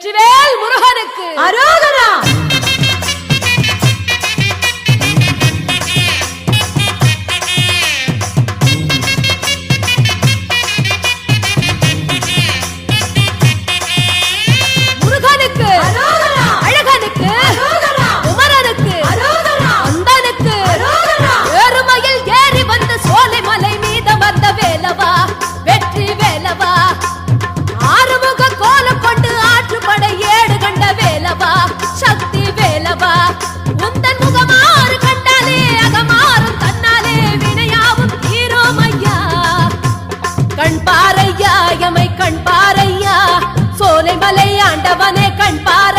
வெற்றிவேல் முருகனுக்கு அரோகரா. முருகனுக்கு அரோகரா. அழகனுக்கு அரோகரா. குமரனுக்கு அரோகரா. அந்தனுக்கு அரோகரா. ஏறுமையில் ஏறி வந்த சோலை மலை மீது வந்த வேலவா வெற்றி வேலவா ஆறுமுக கோலம் கொண்டு ஆற்றுப்படை ஏடு கண்ட வேலவா சக்தி வேலவா உந்தன் முகமாறு கண்டாலே அகமாறும் தன்னாலே வினையாவும் தீரோம் ஐயா கண் பாரையா எமை கண் பாரையா சோலை மலை ஆண்டவனே கண் பார